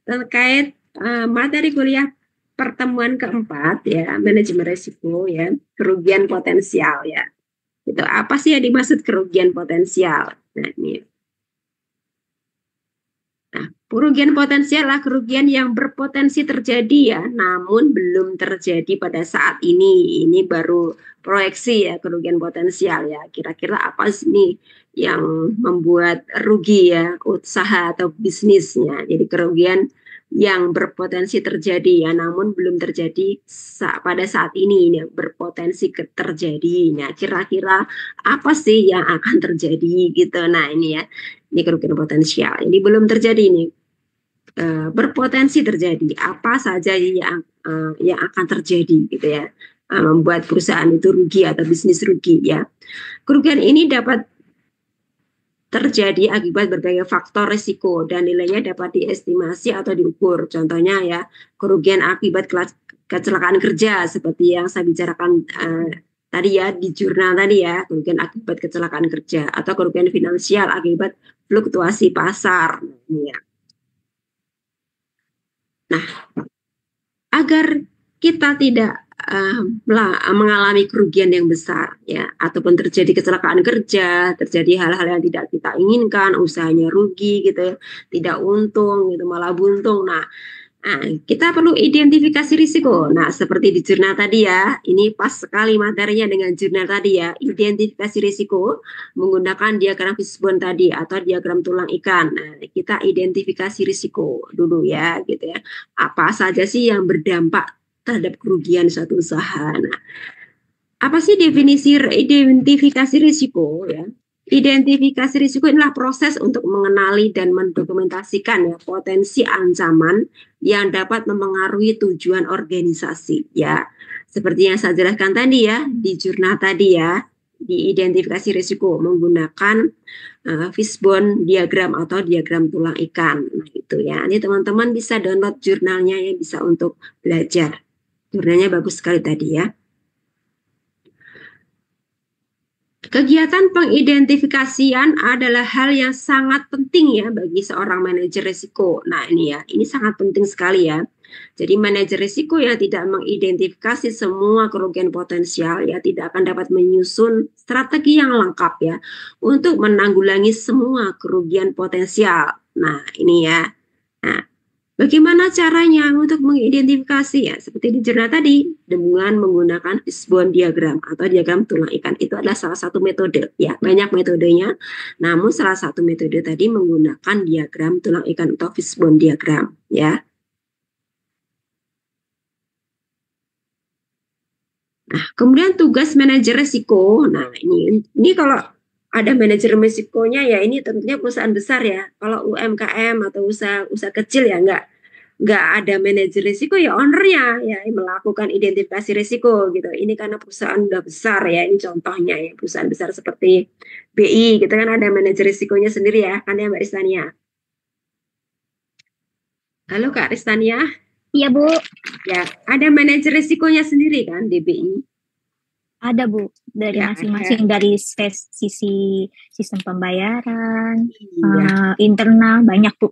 terkait materi kuliah pertemuan keempat ya, manajemen risiko ya, kerugian potensial ya. Itu apa sih yang dimaksud kerugian potensial? Nah, ini. Nah, kerugian potensial adalah kerugian yang berpotensi terjadi ya, namun belum terjadi pada saat ini. Ini baru proyeksi ya kerugian potensial ya. Kira-kira apa sih nih yang membuat rugi ya usaha atau bisnisnya. Jadi kerugian yang berpotensi terjadi ya, namun belum terjadi pada saat ini berpotensi terjadi. Nah, kira-kira apa sih yang akan terjadi gitu. Nah, ini ya. Ini kerugian potensial. Ini belum terjadi ini berpotensi terjadi. Apa saja yang akan terjadi gitu ya, membuat perusahaan itu rugi atau bisnis rugi ya. Kerugian ini dapat terjadi akibat berbagai faktor risiko dan nilainya dapat diestimasi atau diukur. Contohnya ya, kerugian akibat kecelakaan kerja seperti yang saya bicarakan tadi ya di jurnal tadi ya, kerugian akibat kecelakaan kerja atau kerugian finansial akibat fluktuasi pasar. Ya. Nah, agar kita tidak mengalami kerugian yang besar ya, ataupun terjadi kecelakaan kerja, terjadi hal-hal yang tidak kita inginkan, usahanya rugi gitu ya, tidak untung gitu, malah buntung. Nah, kita perlu identifikasi risiko. Nah, seperti di jurnal tadi ya, ini pas sekali materinya dengan jurnal tadi ya. Identifikasi risiko menggunakan diagram fishbone tadi atau diagram tulang ikan. Nah, kita identifikasi risiko dulu ya, gitu ya. Apa saja sih yang berdampak terhadap kerugian suatu usaha. Nah, apa sih definisi identifikasi risiko ya? Identifikasi risiko adalah proses untuk mengenali dan mendokumentasikan ya potensi ancaman yang dapat memengaruhi tujuan organisasi ya. Seperti yang saya jelaskan tadi ya di jurnal tadi ya, diidentifikasi risiko menggunakan fishbone diagram atau diagram tulang ikan. Nah, itu ya. Ini teman-teman bisa download jurnalnya ya, bisa untuk belajar. Jurnalnya bagus sekali tadi ya. Kegiatan pengidentifikasian adalah hal yang sangat penting ya bagi seorang manajer risiko. Nah, ini ya, ini sangat penting sekali ya. Jadi manajer risiko yang tidak mengidentifikasi semua kerugian potensial ya tidak akan dapat menyusun strategi yang lengkap ya untuk menanggulangi semua kerugian potensial. Nah, ini ya. Nah, bagaimana caranya untuk mengidentifikasi ya? Seperti di jurnal tadi, dengan menggunakan fishbone diagram atau diagram tulang ikan. Itu adalah salah satu metode ya. Banyak metodenya, namun salah satu metode tadi menggunakan diagram tulang ikan atau fishbone diagram ya. Nah, kemudian tugas manajer risiko. Nah, ini kalau ada manajer risikonya ya ini tentunya perusahaan besar ya. Kalau UMKM atau usaha kecil ya nggak ada manajer risiko ya ownernya ya melakukan identifikasi risiko gitu. Ini karena perusahaan udah besar ya, ini contohnya ya perusahaan besar seperti BI gitu kan ada manajer risikonya sendiri ya kan ya Mbak Ristania. Halo Kak Ristania. Iya Bu. Ya ada manajer risikonya sendiri kan di BI. Ada Bu, dari ya, masing-masing dari sisi sistem pembayaran, iya. internal banyak Bu.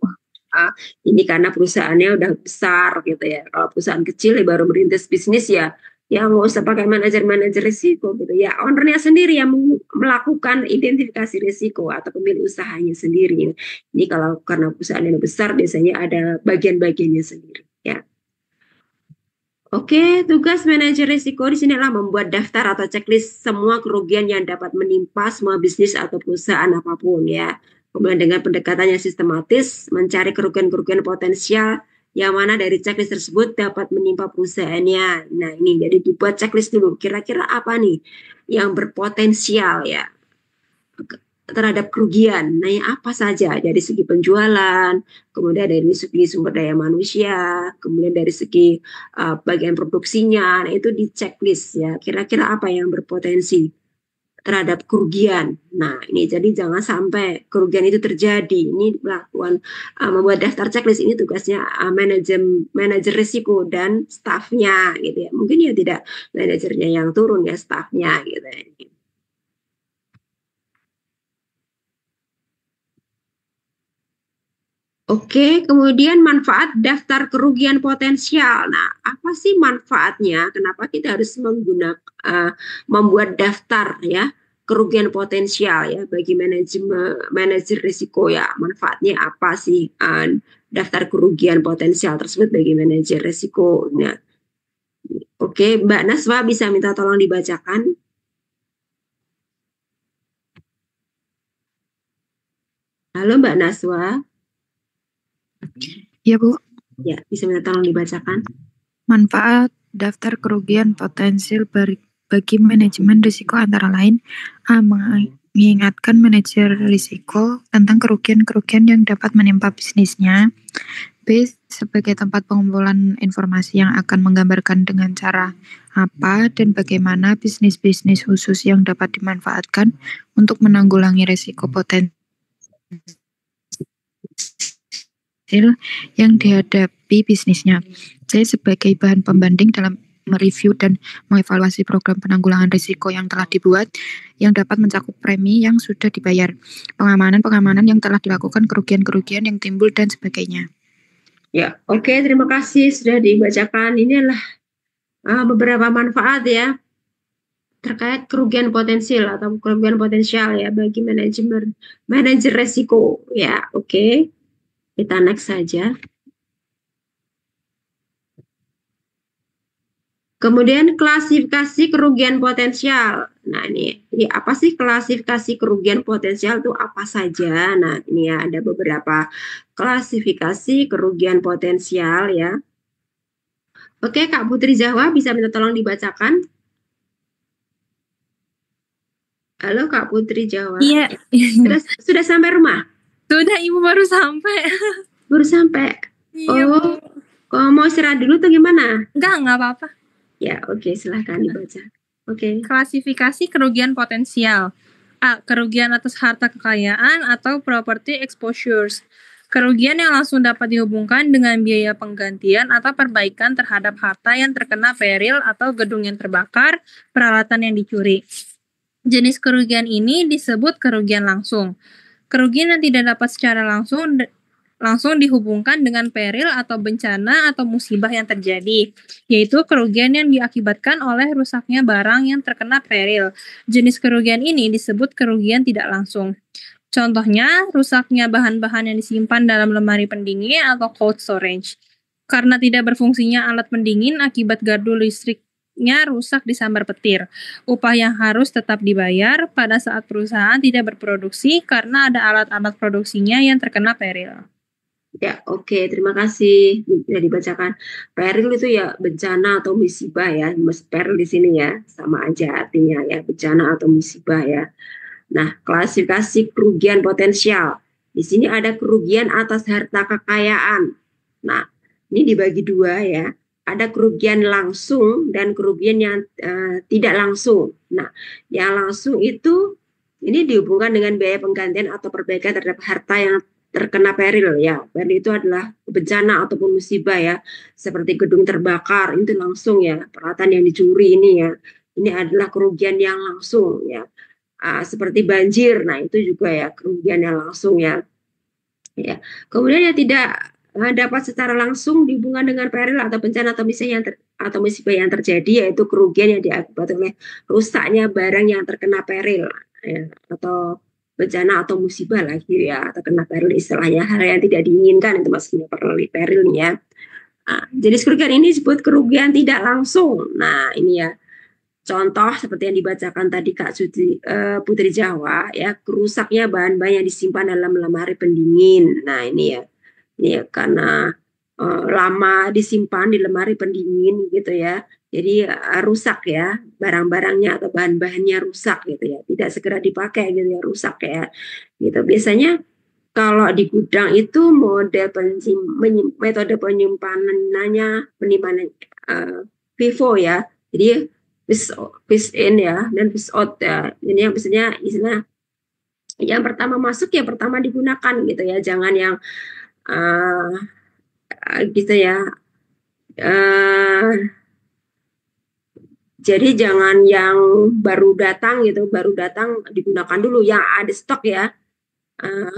Ini karena perusahaannya udah besar gitu ya. Kalau perusahaan kecil ya baru merintis bisnis ya nggak usah pakai manajer risiko gitu ya. Ownernya sendiri yang melakukan identifikasi risiko atau pemilik usahanya sendiri. Ini kalau karena perusahaannya besar biasanya ada bagian-bagiannya sendiri ya. Oke, tugas manajer risiko di sini adalah membuat daftar atau checklist semua kerugian yang dapat menimpa semua bisnis atau perusahaan apapun ya. Kemudian dengan pendekatan yang sistematis, mencari kerugian-kerugian potensial yang mana dari checklist tersebut dapat menimpa perusahaannya. Nah ini jadi dibuat checklist dulu. Kira-kira apa nih yang berpotensial ya terhadap kerugian. Nah, yang apa saja dari segi penjualan, kemudian dari segi sumber daya manusia, kemudian dari segi bagian produksinya. Nah, itu di checklist ya. Kira-kira apa yang berpotensi terhadap kerugian. Nah, ini jadi jangan sampai kerugian itu terjadi. Ini melakukan membuat daftar checklist ini tugasnya manajer risiko dan stafnya gitu ya. Mungkin ya tidak manajernya yang turun ya, stafnya gitu ya. Oke, kemudian manfaat daftar kerugian potensial. Nah, apa sih manfaatnya? Kenapa kita harus membuat daftar ya kerugian potensial ya bagi manajer risiko ya? Manfaatnya apa sih daftar kerugian potensial tersebut bagi manajer risiko? Nah, oke, Mbak Naswa bisa minta tolong dibacakan. Halo Mbak Naswa. Ya, Bu. Ya, bisa minta tolong dibacakan. Manfaat daftar kerugian potensial bagi manajemen risiko antara lain A. Mengingatkan manajer risiko tentang kerugian-kerugian yang dapat menimpa bisnisnya. B. Sebagai tempat pengumpulan informasi yang akan menggambarkan dengan cara apa dan bagaimana bisnis-bisnis khusus yang dapat dimanfaatkan untuk menanggulangi risiko potensial yang dihadapi bisnisnya. C. Sebagai bahan pembanding dalam mereview dan mengevaluasi program penanggulangan risiko yang telah dibuat, yang dapat mencakup premi yang sudah dibayar, pengamanan yang telah dilakukan, kerugian-kerugian yang timbul, dan sebagainya. Ya, oke, terima kasih sudah dibacakan. Ini adalah beberapa manfaat ya terkait kerugian potensial atau kerugian potensial ya bagi manajer resiko ya. Oke, kita next saja. Kemudian klasifikasi kerugian potensial. Nah, ini apa sih klasifikasi kerugian potensial itu apa saja? Nah, ini ya ada beberapa klasifikasi kerugian potensial ya. Oke, Kak Putri Zahwa bisa minta tolong dibacakan. Halo Kak Putri Jawa. Iya. Sudah sampai rumah? Sudah, Ibu baru sampai. Baru sampai. Iya, Oh, kok mau istirahat dulu atau gimana? Enggak apa-apa. Ya, oke, silahkan dibaca. Oke. Klasifikasi kerugian potensial. A. Kerugian atas harta kekayaan atau property exposures. Kerugian yang langsung dapat dihubungkan dengan biaya penggantian atau perbaikan terhadap harta yang terkena peril atau gedung yang terbakar, peralatan yang dicuri. Jenis kerugian ini disebut kerugian langsung. Kerugian yang tidak dapat secara langsung dihubungkan dengan peril atau bencana atau musibah yang terjadi, yaitu kerugian yang diakibatkan oleh rusaknya barang yang terkena peril. Jenis kerugian ini disebut kerugian tidak langsung. Contohnya, rusaknya bahan-bahan yang disimpan dalam lemari pendingin atau cold storage. Karena tidak berfungsinya alat pendingin akibat gardu listriknya rusak disambar petir. Upah yang harus tetap dibayar pada saat perusahaan tidak berproduksi karena ada alat-alat produksinya yang terkena peril. Ya, oke, terima kasih sudah dibacakan. Peril itu ya bencana atau musibah ya. Peril di sini ya sama aja artinya ya bencana atau musibah ya. Nah, klasifikasi kerugian potensial. Di sini ada kerugian atas harta kekayaan. Nah, ini dibagi dua ya. Ada kerugian langsung dan kerugian yang tidak langsung. Nah, yang langsung itu ini dihubungkan dengan biaya penggantian atau perbaikan terhadap harta yang terkena peril ya. Peril itu adalah bencana ataupun musibah ya. Seperti gedung terbakar, itu langsung ya. Peralatan yang dicuri ini ya. Ini adalah kerugian yang langsung ya. Seperti banjir, nah itu juga ya kerugian yang langsung ya. Ya. Kemudian yang tidak dapat secara langsung dihubungkan dengan peril atau bencana atau musibah yang terjadi, yaitu kerugian yang diakibatkan oleh rusaknya barang yang terkena peril ya, atau bencana atau musibah lagi ya, terkena peril istilahnya hal yang tidak diinginkan itu maksudnya perilnya. Nah, jenis kerugian ini disebut kerugian tidak langsung. Nah, ini ya contoh seperti yang dibacakan tadi Kak Putri Jawa ya, kerusaknya bahan-bahan yang disimpan dalam lemari pendingin. Nah, ini ya karena lama disimpan di lemari pendingin gitu ya. Jadi rusak ya, barang-barangnya atau bahan-bahannya rusak gitu ya. Tidak segera dipakai gitu ya, rusak ya. Gitu. Biasanya kalau di gudang itu metode penyimpanan FIFO ya. Jadi fish in ya dan fish out ya. Ini yang biasanya istilah yang pertama masuk ya pertama digunakan gitu ya. Jangan yang gitu ya. Jadi jangan yang baru datang gitu, baru datang digunakan dulu yang ada stok ya.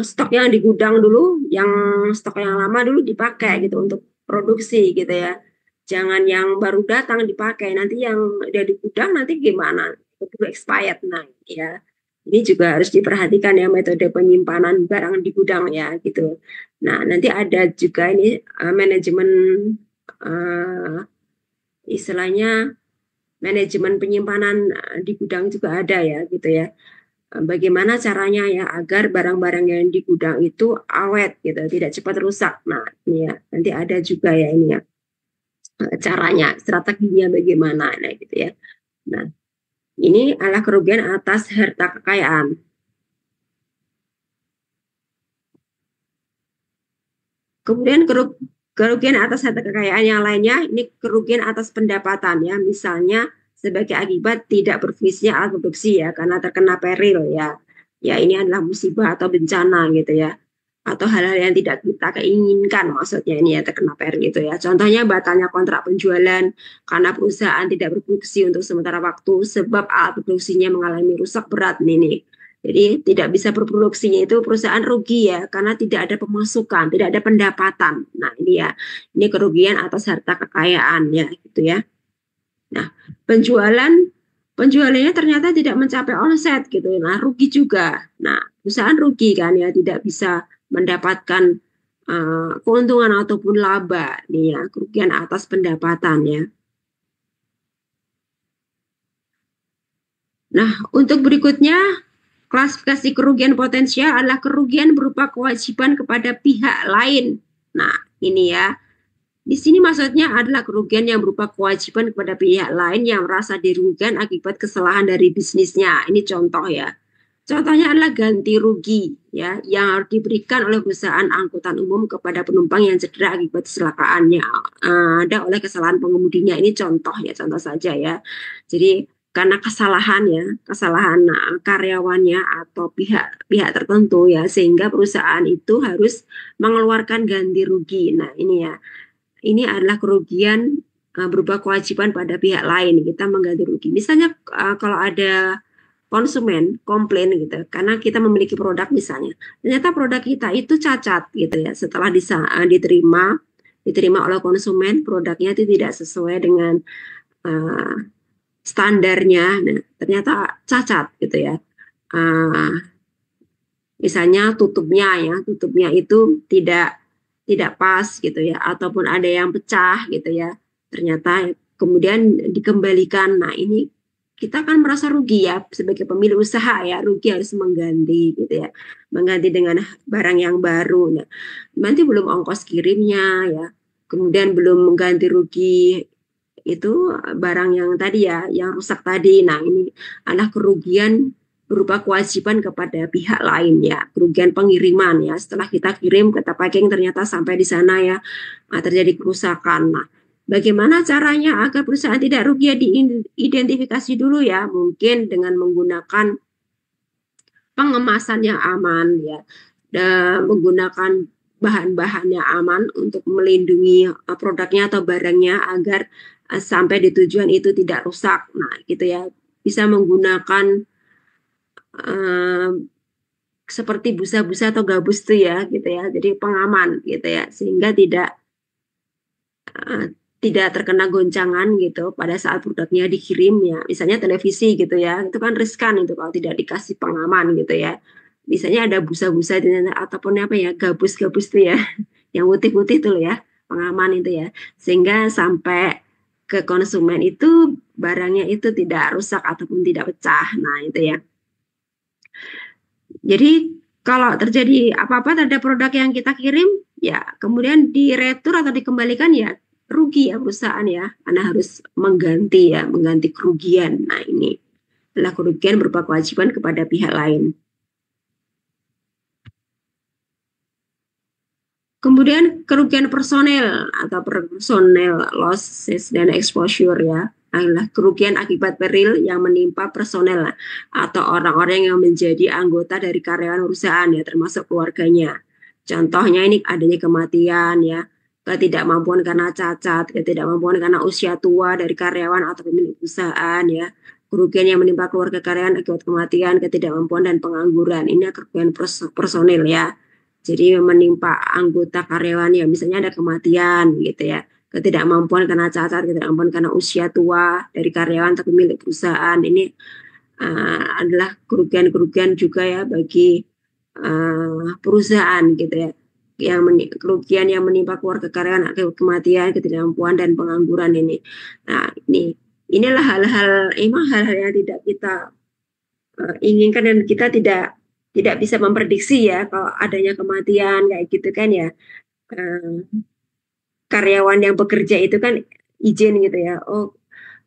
stok yang di gudang dulu, yang stok yang lama dulu dipakai gitu untuk produksi gitu ya. Jangan yang baru datang dipakai, nanti yang udah di gudang nanti gimana? Keburu expired. Nah, ya. Ini juga harus diperhatikan ya metode penyimpanan barang di gudang ya gitu. Nah, nanti ada juga ini manajemen istilahnya manajemen penyimpanan di gudang juga ada ya gitu ya. Bagaimana caranya ya agar barang-barang yang di gudang itu awet gitu, tidak cepat rusak. Nah, ini ya, nanti ada juga ya ini ya caranya, strateginya bagaimana, nah gitu ya. Nah, ini adalah kerugian atas harta kekayaan. Kemudian kerugian atas harta kekayaan yang lainnya, ini kerugian atas pendapatan ya, misalnya sebagai akibat tidak berfungsinya alat produksi ya, karena terkena peril ya. Ya ini adalah musibah atau bencana gitu ya. Atau hal-hal yang tidak kita keinginkan maksudnya ini ya terkena peril gitu ya. Contohnya batalnya kontrak penjualan karena perusahaan tidak berproduksi untuk sementara waktu sebab alat produksinya mengalami rusak berat nih. Jadi tidak bisa berproduksinya itu perusahaan rugi ya karena tidak ada pemasukan, tidak ada pendapatan. Nah ini ya, ini kerugian atas harta kekayaan ya gitu ya. Nah penjualannya ternyata tidak mencapai omset gitu. Nah rugi juga. Nah perusahaan rugi kan ya tidak bisa mendapatkan keuntungan ataupun laba nih ya kerugian atas pendapatan ya. Nah untuk berikutnya klasifikasi kerugian potensial adalah kerugian berupa kewajiban kepada pihak lain. Nah, ini ya. Di sini maksudnya adalah kerugian yang berupa kewajiban kepada pihak lain yang merasa dirugikan akibat kesalahan dari bisnisnya. Ini contoh ya. Contohnya adalah ganti rugi ya yang harus diberikan oleh perusahaan angkutan umum kepada penumpang yang cedera akibat kecelakaannya ada oleh kesalahan pengemudinya. Ini contoh ya, contoh saja ya. Jadi karena kesalahan karyawannya atau pihak tertentu ya sehingga perusahaan itu harus mengeluarkan ganti rugi. Nah, ini ya. Ini adalah kerugian berupa kewajiban pada pihak lain kita mengganti rugi. Misalnya kalau ada konsumen komplain gitu karena kita memiliki produk misalnya ternyata produk kita itu cacat gitu ya setelah diterima oleh konsumen produknya itu tidak sesuai dengan standarnya. Nah, ternyata cacat gitu ya. Misalnya tutupnya itu tidak pas gitu ya, ataupun ada yang pecah gitu ya. Ternyata kemudian dikembalikan. Nah, ini kita kan merasa rugi ya sebagai pemilik usaha ya, rugi harus mengganti gitu ya. Mengganti dengan barang yang baru. Nah, nanti belum ongkos kirimnya ya. Kemudian belum mengganti rugi itu barang yang tadi ya, yang rusak tadi. Nah, ini adalah kerugian berupa kewajiban kepada pihak lain ya, kerugian pengiriman ya. Setelah kita kirim, kita packing ternyata sampai di sana ya terjadi kerusakan. Nah, bagaimana caranya agar perusahaan tidak rugi ya diidentifikasi dulu ya, mungkin dengan menggunakan pengemasan yang aman ya, dan menggunakan bahan-bahan yang aman untuk melindungi produknya atau barangnya agar sampai di tujuan itu tidak rusak. Nah, gitu ya. Bisa menggunakan seperti busa-busa atau gabus tuh ya, gitu ya. Jadi pengaman gitu ya, sehingga tidak terkena goncangan gitu pada saat produknya dikirim ya. Misalnya televisi gitu ya, itu kan riskan itu kalau tidak dikasih pengaman gitu ya. Misalnya ada busa-busa ataupun apa ya, gabus-gabus tuh ya, yang putih-putih tuh ya, pengaman itu ya. Sehingga sampai ke konsumen itu barangnya itu tidak rusak ataupun tidak pecah. Nah, itu ya. Jadi kalau terjadi apa-apa terhadap produk yang kita kirim, ya kemudian diretur atau dikembalikan ya rugi ya perusahaan ya, karena harus mengganti kerugian. Nah, ini adalah kerugian berupa kewajiban kepada pihak lain. Kemudian kerugian personel atau personel losses dan exposure ya adalah kerugian akibat peril yang menimpa personel atau orang-orang yang menjadi anggota dari karyawan perusahaan ya termasuk keluarganya. Contohnya ini adanya kematian ya, ketidakmampuan karena cacat, ketidakmampuan karena usia tua dari karyawan atau pemilik perusahaan ya, kerugian yang menimpa keluarga karyawan akibat kematian, ketidakmampuan, dan pengangguran. Ini kerugian personil ya. Jadi menimpa anggota karyawan ya, misalnya ada kematian gitu ya, ketidakmampuan karena cacat, ketidakmampuan karena usia tua dari karyawan atau pemilik perusahaan. Ini adalah kerugian-kerugian juga ya bagi perusahaan gitu ya, kerugian yang menimpa keluarga karyawan akibat kematian, ketidakmampuan, dan pengangguran ini. Nah, inilah hal-hal yang tidak kita inginkan, dan kita tidak bisa memprediksi ya kalau adanya kematian kayak gitu kan ya. Karyawan yang bekerja itu kan izin gitu ya. Oh,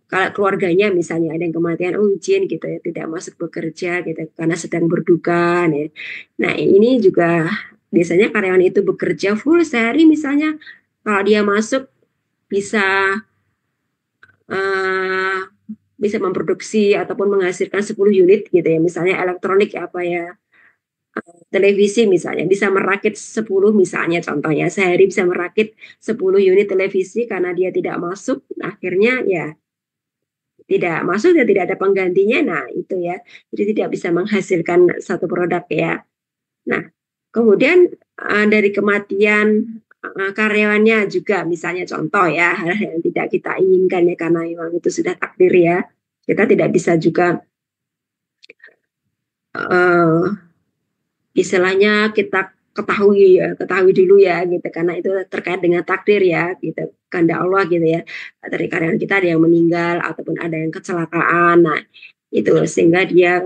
kalau keluarganya misalnya ada yang kematian, oh izin gitu ya, tidak masuk bekerja gitu karena sedang berduka. Ya. Nah, ini juga biasanya karyawan itu bekerja full sehari misalnya, kalau dia masuk bisa memproduksi ataupun menghasilkan 10 unit gitu ya, misalnya elektronik apa ya, televisi misalnya bisa merakit 10 misalnya, contohnya sehari bisa merakit 10 unit televisi. Karena dia tidak masuk, akhirnya ya tidak masuk dan tidak ada penggantinya. Nah itu ya, jadi tidak bisa menghasilkan satu produk ya. Nah kemudian dari kematian karyawannya juga misalnya, contoh ya, hal yang tidak kita inginkan ya, karena memang itu sudah takdir ya, kita tidak bisa juga istilahnya kita ketahui dulu ya gitu, karena itu terkait dengan takdir ya gitu, kehendak Allah gitu ya. Dari karyawan kita ada yang meninggal ataupun ada yang kecelakaan, nah itu sehingga dia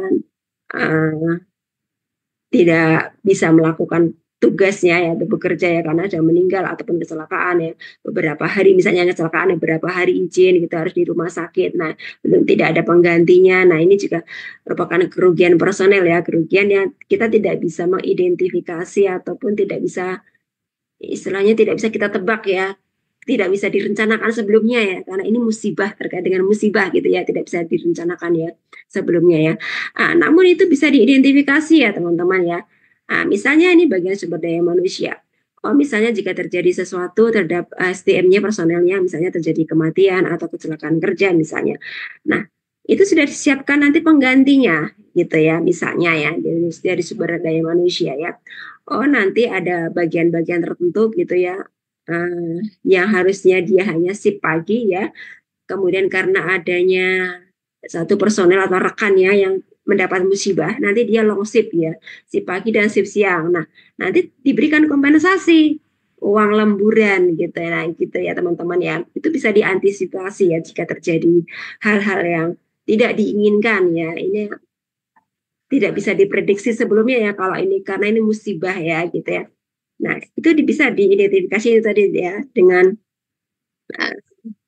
tidak bisa melakukan tugasnya ya, bekerja ya, karena sudah meninggal ataupun kecelakaan ya, beberapa hari misalnya kecelakaan, beberapa hari izin gitu, harus di rumah sakit. Nah belum, tidak ada penggantinya. Nah ini juga merupakan kerugian personel ya, kerugian yang kita tidak bisa mengidentifikasi ataupun tidak bisa, istilahnya tidak bisa kita tebak ya, tidak bisa direncanakan sebelumnya ya, karena ini musibah, terkait dengan musibah gitu ya, tidak bisa direncanakan ya sebelumnya ya. Namun itu bisa diidentifikasi ya teman-teman ya. Misalnya ini bagian sumber daya manusia. Oh misalnya jika terjadi sesuatu terhadap SDM-nya, personelnya, misalnya terjadi kematian atau kecelakaan kerja misalnya. Nah itu sudah disiapkan nanti penggantinya gitu ya, misalnya ya, dari sumber daya manusia ya. Oh nanti ada bagian-bagian tertentu gitu ya, yang harusnya dia hanya shift pagi ya, kemudian karena adanya satu personel atau rekannya yang mendapat musibah, nanti dia long shift ya, shift pagi dan shift siang. Nah nanti diberikan kompensasi uang lemburan gitu ya, nah, gitu ya teman-teman ya. Itu bisa diantisipasi ya jika terjadi hal-hal yang tidak diinginkan ya. Ini tidak bisa diprediksi sebelumnya ya kalau ini, karena ini musibah ya gitu ya. Nah itu bisa diidentifikasi itu tadi ya, dengan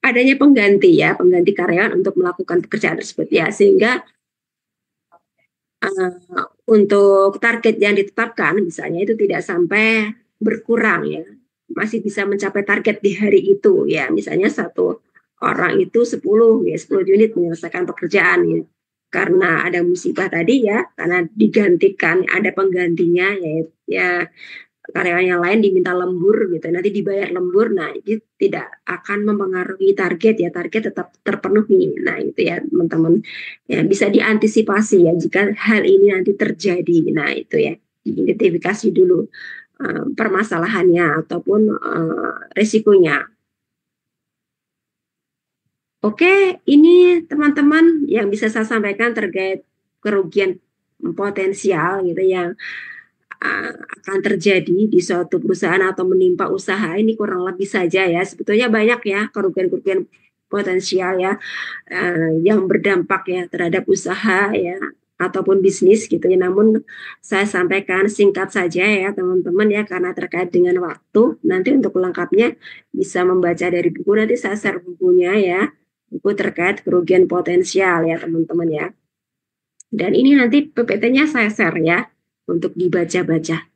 adanya pengganti ya, pengganti karyawan untuk melakukan pekerjaan tersebut ya, sehingga untuk target yang ditetapkan misalnya itu tidak sampai berkurang ya, masih bisa mencapai target di hari itu ya, misalnya satu orang itu 10 unit menyelesaikan pekerjaan ya, karena ada musibah tadi ya, karena digantikan ada penggantinya ya karyawan yang lain diminta lembur gitu, nanti dibayar lembur. Nah itu tidak akan mempengaruhi target ya, target tetap terpenuhi. Nah itu ya teman-teman ya, bisa diantisipasi ya jika hal ini nanti terjadi. Nah itu ya, diidentifikasi dulu permasalahannya ataupun resikonya. Oke, ini teman-teman yang bisa saya sampaikan terkait kerugian potensial gitu yang akan terjadi di suatu perusahaan atau menimpa usaha. Ini kurang lebih saja ya, sebetulnya banyak ya kerugian-kerugian potensial ya, yang berdampak ya terhadap usaha ya ataupun bisnis gitu ya. Namun saya sampaikan singkat saja ya teman-teman ya, karena terkait dengan waktu. Nanti untuk lengkapnya bisa membaca dari buku, nanti saya share bukunya ya, buku terkait kerugian potensial ya teman-teman ya. Dan ini nanti PPT-nya saya share ya, untuk dibaca-baca.